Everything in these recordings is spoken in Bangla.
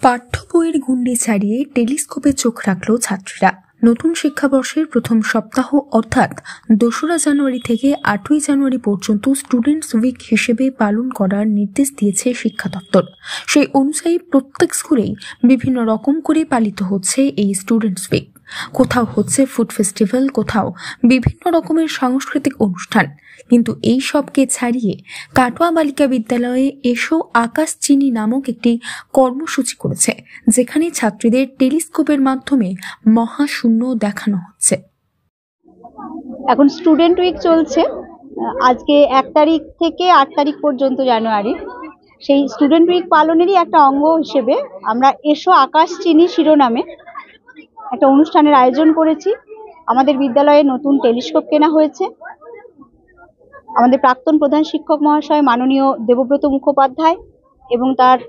পাঠ্য বইয়ের গুন্ডি ছাড়িয়ে টেলিস্কোপে চোখ রাখল ছাত্রীরা। নতুন শিক্ষাবর্ষের প্রথম সপ্তাহ অর্থাৎ ২রা জানুয়ারি থেকে ৮ই জানুয়ারি পর্যন্ত স্টুডেন্টস উইক হিসেবে পালন করার নির্দেশ দিয়েছে শিক্ষা দপ্তর। সেই অনুযায়ী প্রত্যেক স্কুলেই বিভিন্ন রকম করে পালিত হচ্ছে এই স্টুডেন্টস উইক। কোথাও হচ্ছে ফুড ফেস্টিভ্যাল, কোথাও বিভিন্ন রকমের সাংস্কৃতিক অনুষ্ঠান। কিন্তু এই সবকে ছাড়িয়ে কাটোয়া বালিকা বিদ্যালয়ে এসো আকাশ চিনি নামক একটি কর্মসূচি করেছে, যেখানে ছাত্রীদের টেলিস্কোপের মাধ্যমে মহাশূন্য দেখানো হচ্ছে। এখন স্টুডেন্ট উইক চলছে, আজকে 1 তারিখ থেকে 8 তারিখ পর্যন্ত জানুয়ারি। সেই স্টুডেন্ট উইক পালনেরই একটা অঙ্গ হিসেবে আমরা এসো আকাশ চিনি শিরোনামে একটা অনুষ্ঠানের আয়োজন করেছি। আমাদের বিদ্যালয়ে নতুন টেলিস্কোপ কেনা হয়েছে। আমাদের প্রাক্তন প্রধান শিক্ষক মহাশয় মাননীয় দেবব্রত মুখোপাধ্যায় এবং তার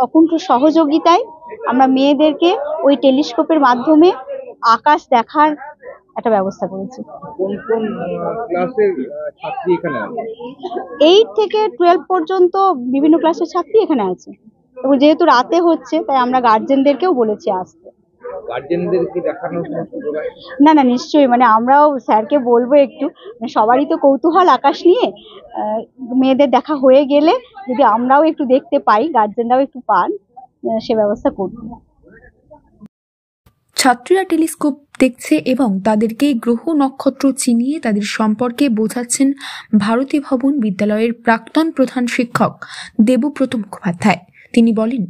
অকুণ্ঠ সহযোগিতায় আমরা মেয়েদেরকে ওই টেলিস্কোপের মাধ্যমে আকাশ দেখার একটা ব্যবস্থা করেছি। কোন কোন ক্লাসের ছাত্রী এখানে আছে? 8 থেকে 12 পর্যন্ত বিভিন্ন ক্লাসের ছাত্রী এখানে আছে এবং যেহেতু রাতে হচ্ছে তাই আমরা গার্জেনদেরকেও বলেছি আসতে। গার্জেনদেরকে দেখানোর সুযোগ আছে? না না, নিশ্চয়ই, আমরাও স্যারকে বলবো একটু, সবারই তো কৌতূহল আকাশ নিয়ে। মেয়েদের দেখা হয়ে গেলে যদি আমরাও একটু দেখতে পাই, গার্জেনরাও একটু পান, সে ব্যবস্থা করব। ছাত্রীরা টেলিস্কোপ দেখছে এবং তাদেরকে গ্রহ নক্ষত্র চিনিয়ে তাদের সম্পর্কে বোঝাচ্ছেন ভারতী ভবন বিদ্যালয়ের প্রাক্তন প্রধান শিক্ষক দেবব্রত মুখোপাধ্যায়। তিনি বলেন,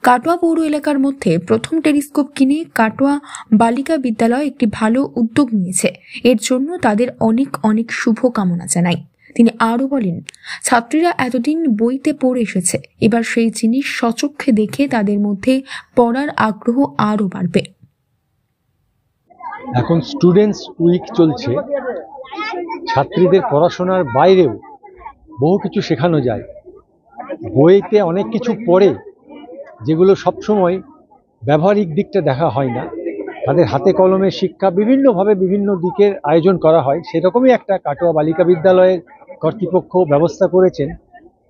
কাটোয়া পৌর এলাকার মধ্যে প্রথম টেলিস্কোপ কিনে কাটোয়া বালিকা বিদ্যালয় একটি ভালো উদ্যোগ নিয়েছে। এর জন্য তাদের অনেক অনেক শুভকামনা জানাই। তিনি আরও বলেন, ছাত্রীরা এতদিন বইতে পড়ে এসেছে, এবার সেই জিনিস সচক্ষে দেখে তাদের মধ্যে পড়ার আগ্রহ আরও বাড়বে। এখন স্টুডেন্টস উইক চলছে, ছাত্রীদের পড়াশোনার বাইরেও বহু কিছু শেখানো যায়। বইতে অনেক কিছু পড়ে যেগুলো সবসময় ব্যবহারিক দিকটা দেখা হয় না, তাদের হাতে কলমে শিক্ষা বিভিন্নভাবে বিভিন্ন দিকের আয়োজন করা হয়। সেরকমই একটা কাটোয়া বালিকা বিদ্যালয়ের কর্তৃপক্ষ ব্যবস্থা করেছেন।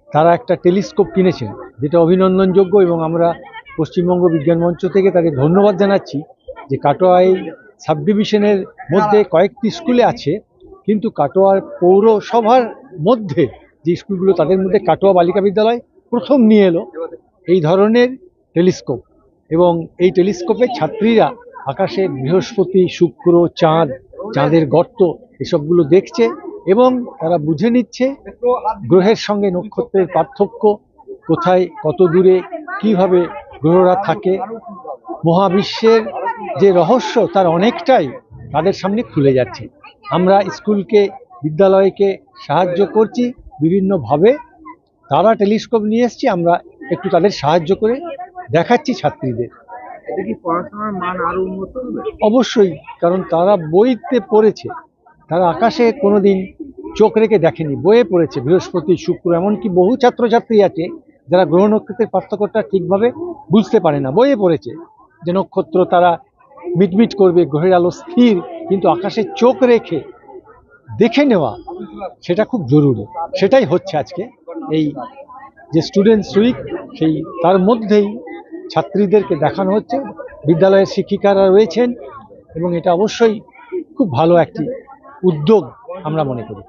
তারা একটা টেলিস্কোপ কিনেছেন, যেটা অভিনন্দনযোগ্য এবং আমরা পশ্চিমবঙ্গ বিজ্ঞান মঞ্চ থেকে তাদের ধন্যবাদ জানাচ্ছি যে কাটোয়া এই সাব ডিভিশনের মধ্যে কয়েকটি স্কুলে আছে, কিন্তু কাটোয়ার পৌরসভার মধ্যে যে স্কুলগুলো তাদের মধ্যে কাটোয়া বালিকা বিদ্যালয় প্রথম নিয়ে এলো এই ধরনের টেলিস্কোপ। এবং এই টেলিস্কোপে ছাত্রীরা আকাশে বৃহস্পতি, শুক্র, চাঁদ, চাঁদের গর্ত এসবগুলো দেখছে এবং তারা বুঝে নিচ্ছে গ্রহের সঙ্গে নক্ষত্রের পার্থক্য, কোথায় কত দূরে কিভাবে গ্রহরা থাকে। মহাবিশ্বের যে রহস্য তার অনেকটাই তাদের সামনে খুলে যাচ্ছে। আমরা স্কুলকে, বিদ্যালয়কে সাহায্য করছি বিভিন্নভাবে। তারা টেলিস্কোপ নিয়ে এসছে, আমরা একটু তাদের সাহায্য করে দেখাচ্ছি ছাত্রীদের। এটা কি পড়াশোনার মান আরো উন্নত হবে? অবশ্যই, কারণ তারা বইতে পড়েছে, তারা আকাশে কোনোদিন চোখ রেখে দেখেনি, বইয়ে পড়েছে বৃহস্পতি, শুক্র। এমনকি বহু ছাত্রছাত্রী আছে যারা গ্রহ নক্ষত্রের পার্থক্যটা ঠিকভাবে বুঝতে পারে না, বইয়ে পড়েছে যে নক্ষত্র তারা মিটমিট করবে, গ্রহের আলো স্থির, কিন্তু আকাশে চোখ রেখে দেখে নেওয়া সেটা খুব জরুরি। সেটাই হচ্ছে আজকে এই যে স্টুডেন্টস উইক, সেই তার মধ্যেই ছাত্রীদেরকে দেখানো হচ্ছে। বিদ্যালয়ের শিক্ষিকারা রয়েছেন এবং এটা অবশ্যই খুব ভালো একটি উদ্যোগ আমরা মনে করি।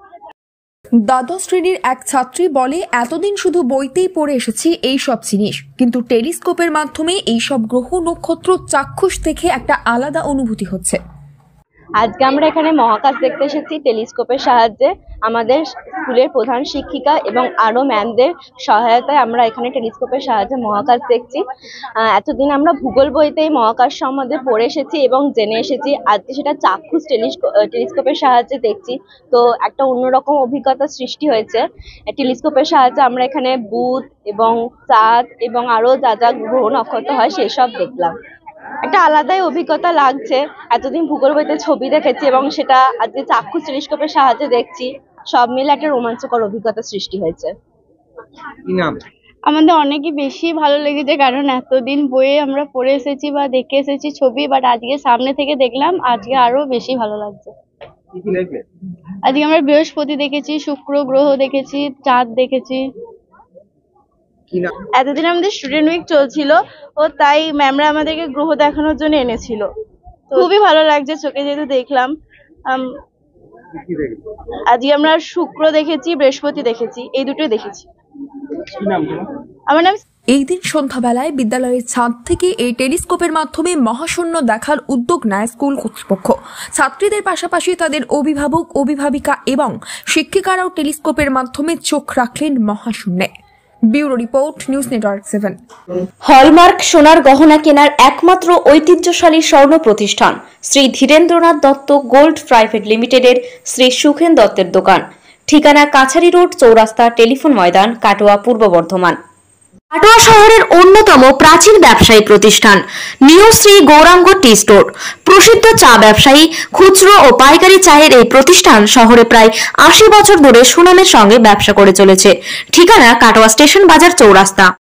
দ্বাদশ শ্রেণীর এক ছাত্রী বলে, এতদিন শুধু বইতেই পড়ে এসেছি এই সব জিনিস, কিন্তু টেলিস্কোপের মাধ্যমে এই সব গ্রহ নক্ষত্র চাক্ষুষ দেখে একটা আলাদা অনুভূতি হচ্ছে। আজকে আমরা এখানে মহাকাশ দেখতে এসেছি টেলিস্কোপের সাহায্যে। আমাদের স্কুলের প্রধান শিক্ষিকা এবং আরো ম্যামদের সহায়তায় আমরা এখানে টেলিস্কোপের সাহায্যে মহাকাশ দেখছি। এতদিন আমরা ভূগোল বইতেই মহাকাশ সম্বন্ধে পড়ে এসেছি এবং জেনে এসেছি, আজকে সেটা চাক্ষুষ টেলিস্কোপের সাহায্যে দেখছি। তো একটা অন্যরকম অভিজ্ঞতা সৃষ্টি হয়েছে। টেলিস্কোপের সাহায্যে আমরা এখানে বুধ এবং চাঁদ এবং আরো যা যা গ্রহ নক্ষত্র হয় সেই সব দেখলাম। একটা আলাদাই অভিজ্ঞতা লাগছে। এতদিন ভূগোল বইতে ছবি দেখেছি এবং সেটা আজকে চাক্ষুষ টেলিস্কোপের সাহায্যে দেখছি। সব মিলে একটা রোমাঞ্চকর অভিজ্ঞতা সৃষ্টি হয়েছে। কি নাম? আমাদের অনেকই বেশি ভালো লেগেছে, কারণ এতদিন বইয়ে আমরা পড়ে এসেছি বা দেখে এসেছি ছবি, বাট আজকে সামনে থেকে দেখলাম, আজকে আরো বেশি ভালো লাগছে। আজকে আমরা বৃহস্পতি দেখেছি, শুক্র গ্রহ দেখেছি, চাঁদ দেখেছি। কি না এতদিন আমাদের স্টুডেন্ট উইক চলছিল ও তাই ম্যামরা আমাদেরকে গ্রহ দেখানোর জন্য এনেছিল। তো খুবই ভালো লাগছে চোখে যেহেতু দেখলাম। কি দেখেছো? আজকে আমরা শুক্র দেখেছি, বৃহস্পতি দেখেছি, এই দুটোই দেখেছি। কি নাম তোমার? আমার নাম এই দিন সন্ধ্যাবেলায় বিদ্যালয়ের ছাদ থেকে এই টেলিস্কোপের মাধ্যমে মহাশূন্য দেখার উদ্যোগ নেয় স্কুল কর্তৃপক্ষ। ছাত্রীদের পাশাপাশি তাদের অভিভাবক, অভিভাবিকা এবং শিক্ষিকারাও টেলিস্কোপের মাধ্যমে চোখ রাখলেন মহাশূন্যে। Bureau report, news network 7। Hallmark সোনার গহনা কেনার একমাত্র ঐতিহ্যশালী স্বর্ণ প্রতিষ্ঠান শ্রী ধীরেন্দ্রনাথ দত্ত গোল্ড প্রাইভেট লিমিটেডের শ্রী সুখেন দত্তের দোকান। ঠিকানা কাছারি রোড, চৌরাস্তা, টেলিফোন ময়দান, কাটোয়া, পূর্ব বর্ধমান। কাটোয়া শহরের অন্যতম প্রাচীন ব্যবসায়ী প্রতিষ্ঠান new Shri Gouranga tea store. প্রসিদ্ধ চা ব্যবসায়ী, খুচরো ও পাইকারি চায়ের এই প্রতিষ্ঠান শহরে প্রায় 80 বছর ধরে সুনামের সঙ্গে ব্যবসা করে চলেছে। ঠিকানা কাটোয়া স্টেশন বাজার, চৌরাস্তা।